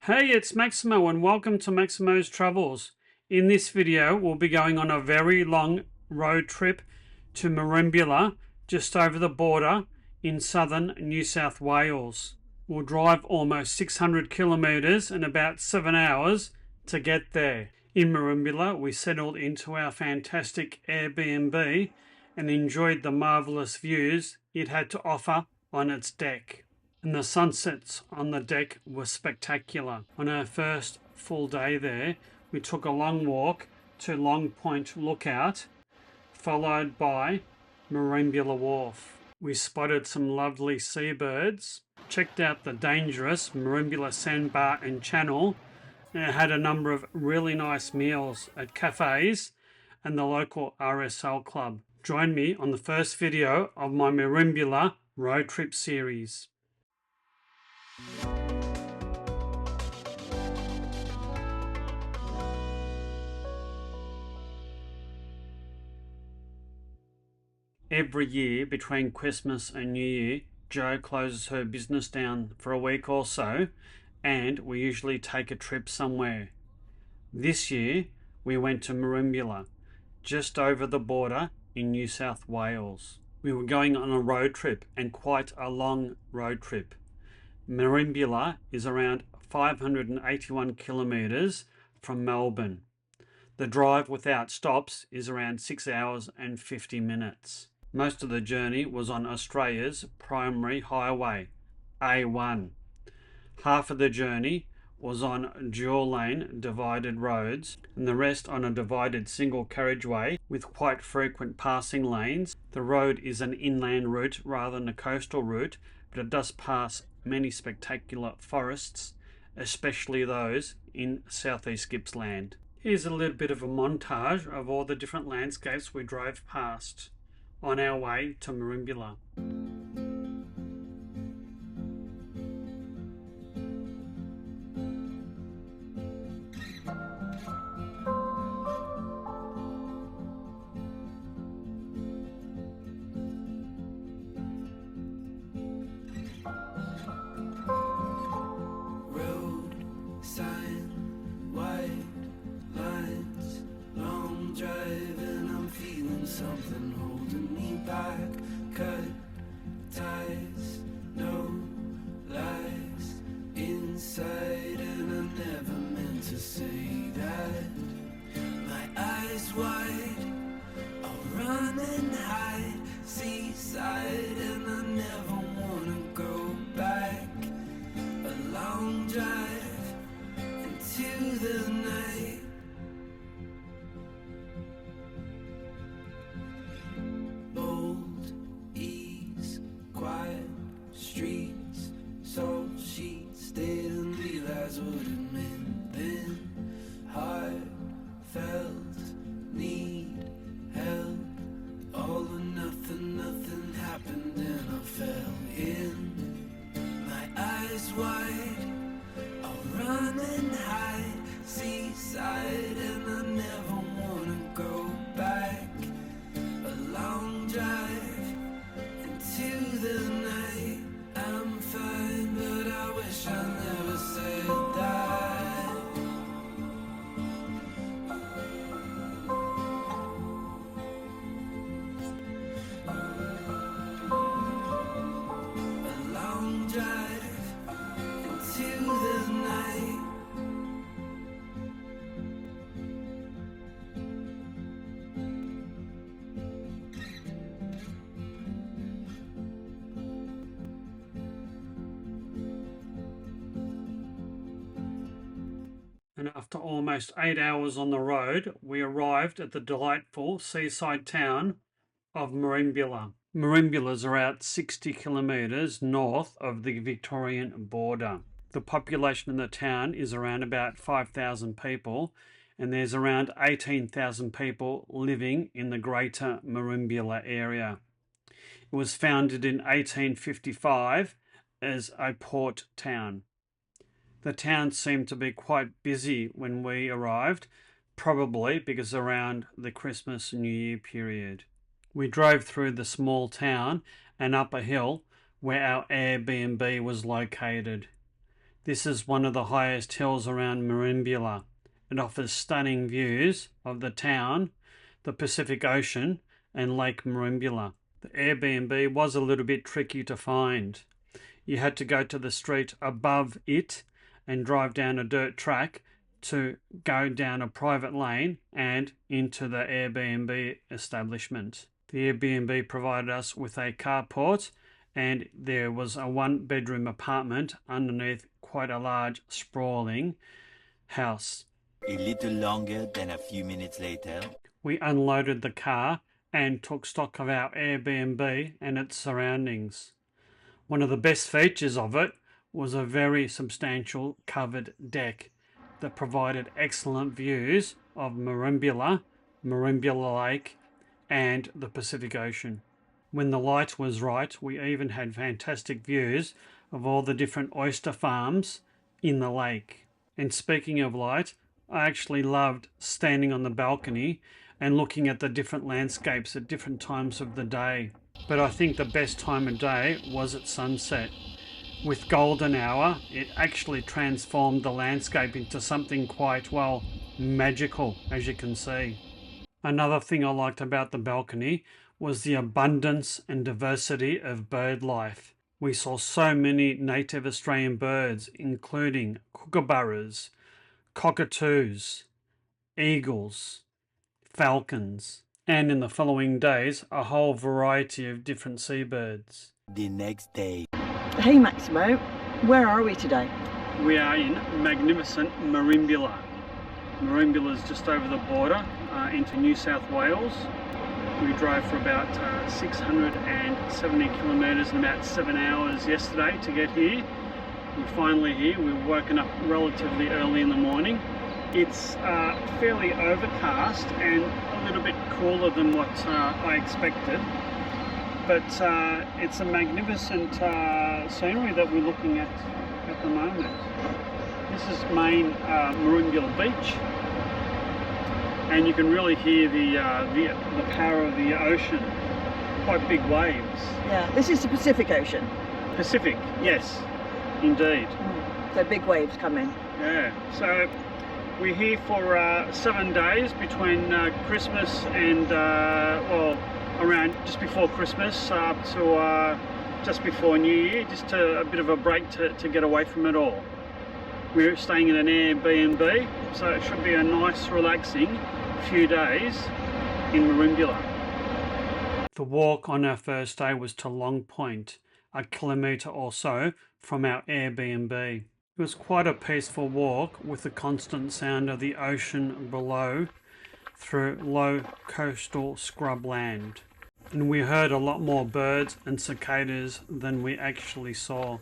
Hey, it's Maximo and welcome to Maximo's Travels. In this video, we'll be going on a very long road trip to Merimbula, just over the border in southern New South Wales. We'll drive almost 600 kilometres in about 7 hours to get there. In Merimbula, we settled into our fantastic AirBNB and enjoyed the marvellous views it had to offer on its deck. And the sunsets on the deck were spectacular. On our first full day there, we took a long walk to Long Point Lookout, followed by Merimbula Wharf. We spotted some lovely seabirds, checked out the dangerous Merimbula sandbar and channel, and had a number of really nice meals at cafes and the local RSL Club. Join me on the first video of my Merimbula Road Trip Series. Every year between Christmas and New Year, Jo closes her business down for a week or so, and we usually take a trip somewhere. This year, we went to Merimbula, just over the border in New South Wales. We were going on a road trip, and quite a long road trip. Merimbula is around 581 kilometres from Melbourne. The drive without stops is around 6 hours and 50 minutes. Most of the journey was on Australia's primary highway, A1. Half of the journey was on dual-lane divided roads and the rest on a divided single carriageway with quite frequent passing lanes. The road is an inland route rather than a coastal route, but it does pass many spectacular forests, especially those in southeast Gippsland. Here's a little bit of a montage of all the different landscapes we drove past on our way to Merimbula. Something holding me back. Cut ties, no lies inside, and I never meant to say that. My eyes wide, I'll run and hide, seaside, and I never wanna go back. A long drive into the night. What it meant then, heartfelt, need help, all or nothing, nothing happened and I fell in. My eyes wide, I'll run and hide, seaside, and I never wanna go back. A long drive into the night. I'm fine, but I wish I never said that. A long drive into the night. And after almost 8 hours on the road, we arrived at the delightful seaside town of Merimbula. Merimbula is around 60 kilometres north of the Victorian border. The population in the town is around about 5,000 people, and there's around 18,000 people living in the greater Merimbula area. It was founded in 1855 as a port town. The town seemed to be quite busy when we arrived, probably because around the Christmas and New Year period. We drove through the small town and up a hill where our AirBNB was located. This is one of the highest hills around Merimbula. It offers stunning views of the town, the Pacific Ocean, and Lake Merimbula. The Airbnb was a little bit tricky to find. You had to go to the street above it and drive down a dirt track to go down a private lane and into the Airbnb establishment. The Airbnb provided us with a carport, and there was a one-bedroom apartment underneath quite a large, sprawling house. A little longer than a few minutes later. We unloaded the car and took stock of our Airbnb and its surroundings. One of the best features of it was a very substantial covered deck that provided excellent views of Merimbula, Merimbula Lake, and the Pacific Ocean. When the light was right, we even had fantastic views of all the different oyster farms in the lake. And speaking of light, I actually loved standing on the balcony and looking at the different landscapes at different times of the day. But I think the best time of day was at sunset. With golden hour, it actually transformed the landscape into something quite, well, magical, as you can see. Another thing I liked about the balcony was the abundance and diversity of bird life. We saw so many native Australian birds, including kookaburras, cockatoos, eagles, falcons, and in the following days, a whole variety of different seabirds. The next day. Hey Maximo, where are we today? We are in magnificent Merimbula. Merimbula is just over the border into New South Wales. We drove for about 670 kilometres in about 7 hours yesterday to get here. We're finally here. We've woken up relatively early in the morning. It's fairly overcast and a little bit cooler than what I expected. But it's a magnificent scenery that we're looking at the moment. This is main Merimbula Beach, and you can really hear the power of the ocean. Quite big waves. Yeah, this is the Pacific Ocean. Pacific, yes, indeed. So big waves coming. Yeah. So we're here for 7 days between Christmas and around just before Christmas up to just before New Year, just a bit of a break to get away from it all. We're staying in an Airbnb, so it should be a nice, relaxing few days in Merimbula. The walk on our first day was to Long Point, a kilometre or so from our Airbnb. It was quite a peaceful walk with the constant sound of the ocean below through low coastal scrubland. And we heard a lot more birds and cicadas than we actually saw.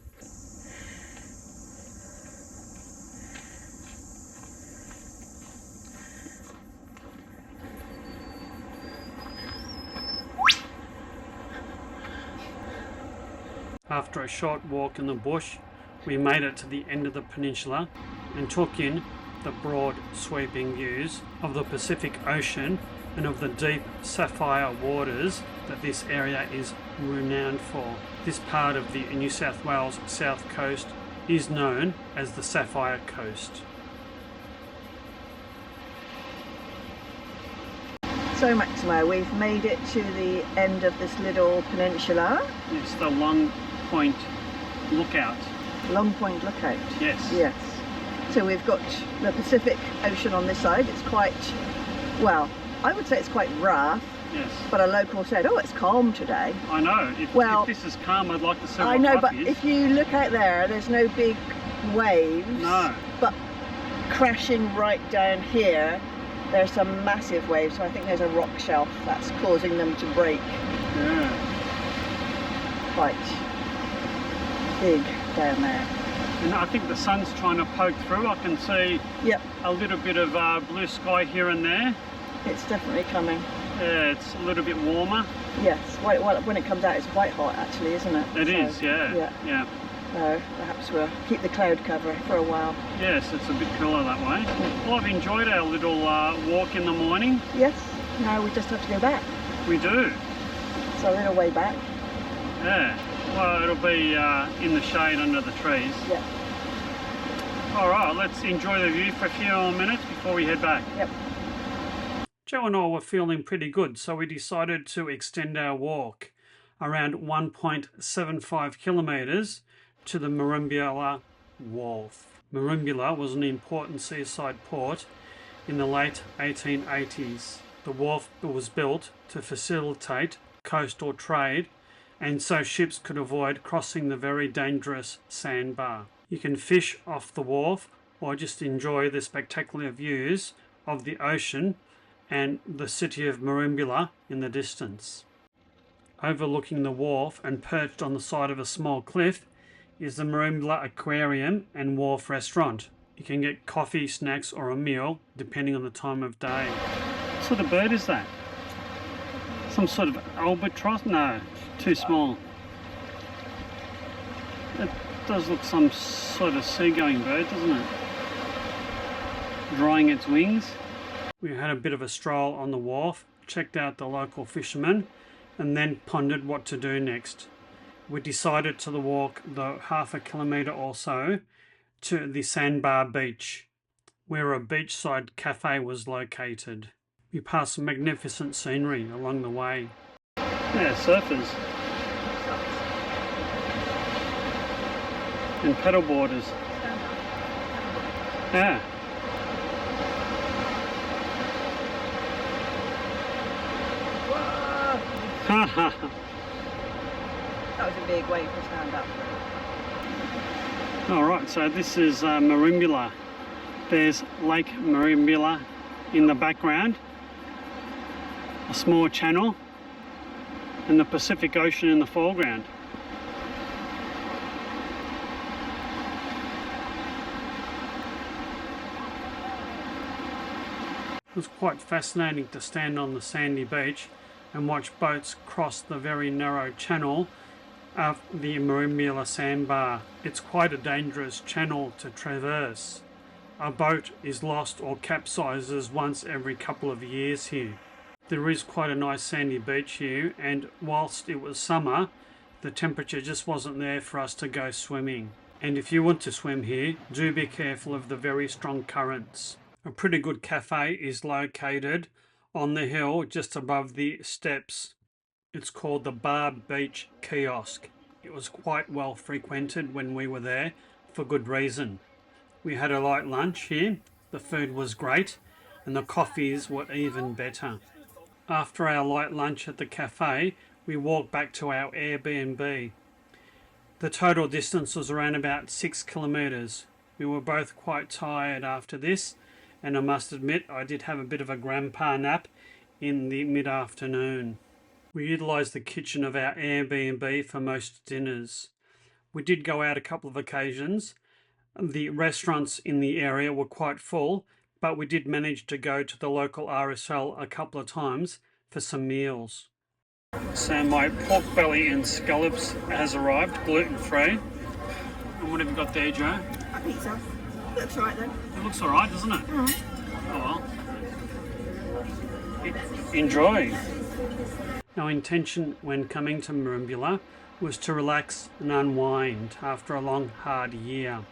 After a short walk in the bush, we made it to the end of the peninsula and took in the broad sweeping views of the Pacific Ocean and of the deep sapphire waters that this area is renowned for. This part of the New South Wales south coast is known as the Sapphire Coast. So Maximo, we've made it to the end of this little peninsula. It's the Long Point Lookout. Long Point Lookout. Yes. Yes. So we've got the Pacific Ocean on this side. It's quite, well, I would say it's quite rough. Yes. But a local said, oh, it's calm today. I know. If this is calm, I'd like to see what I know, rough but is. if you look out there, there's no big waves. No. But crashing right down here, there's some massive waves. So I think there's a rock shelf that's causing them to break. Yeah. Quite big down there. And I think the sun's trying to poke through. I can see a little bit of blue sky here and there. It's definitely coming. Yeah, it's a little bit warmer. Yes, well, when it comes out it's quite hot actually, isn't it? It is, yeah. So perhaps we'll keep the cloud cover for a while. Yes, it's a bit cooler that way. Well, I've enjoyed our little walk in the morning. Yes, now we just have to go back. We do. So a little way back. Yeah, well, it'll be in the shade under the trees. Yeah. Alright, let's enjoy the view for a few more minutes before we head back. Yep. Joe and I were feeling pretty good, so we decided to extend our walk around 1.75 kilometres to the Merimbula Wharf. Merimbula was an important seaside port in the late 1880s. The wharf was built to facilitate coastal trade, and so ships could avoid crossing the very dangerous sandbar. You can fish off the wharf or just enjoy the spectacular views of the ocean and the city of Merimbula in the distance. Overlooking the wharf and perched on the side of a small cliff is the Merimbula Aquarium and Wharf restaurant. You can get coffee, snacks or a meal depending on the time of day. What sort of bird is that? Some sort of albatross? No, too small. It does look some sort of seagoing bird, doesn't it? Drying its wings. We had a bit of a stroll on the wharf, checked out the local fishermen, and then pondered what to do next. We decided to walk the half a kilometre or so to the Sandbar Beach, where a beachside cafe was located. We passed some magnificent scenery along the way. Yeah, surfers. And paddleboarders. Yeah. That was a big wave to stand up. Alright, so this is Merimbula. There's Lake Merimbula in the background, a small channel, and the Pacific Ocean in the foreground. It was quite fascinating to stand on the sandy beach and watch boats cross the very narrow channel of the Merimbula sandbar. It's quite a dangerous channel to traverse. A boat is lost or capsizes once every couple of years here. There is quite a nice sandy beach here, and whilst it was summer, the temperature just wasn't there for us to go swimming. And if you want to swim here, do be careful of the very strong currents. A pretty good cafe is located on the hill just above the steps. It's called the Bar Beach Kiosk. It was quite well frequented when we were there, for good reason. We had a light lunch here, the food was great, and the coffees were even better. After our light lunch at the cafe, we walked back to our Airbnb. The total distance was around about 6 kilometres. We were both quite tired after this, and I must admit I did have a bit of a grandpa nap in the mid-afternoon. We utilised the kitchen of our Airbnb for most dinners. We did go out a couple of occasions. The restaurants in the area were quite full, but we did manage to go to the local RSL a couple of times for some meals. So my pork belly and scallops has arrived, gluten-free. And what have you got there, Joe? A pizza. Looks alright then. It looks alright, doesn't it? Mm. Oh well. Enjoy. Our intention when coming to Merimbula was to relax and unwind after a long, hard year.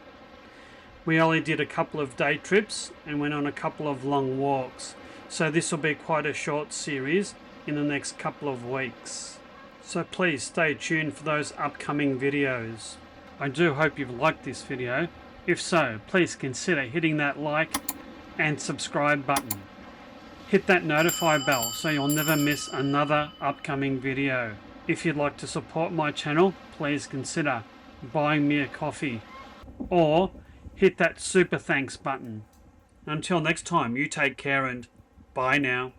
We only did a couple of day trips and went on a couple of long walks, so this will be quite a short series in the next couple of weeks. So please stay tuned for those upcoming videos. I do hope you've liked this video. If so, please consider hitting that like and subscribe button. Hit that notify bell so you'll never miss another upcoming video. If you'd like to support my channel, please consider buying me a coffee or hit that super thanks button. Until next time, you take care and bye now.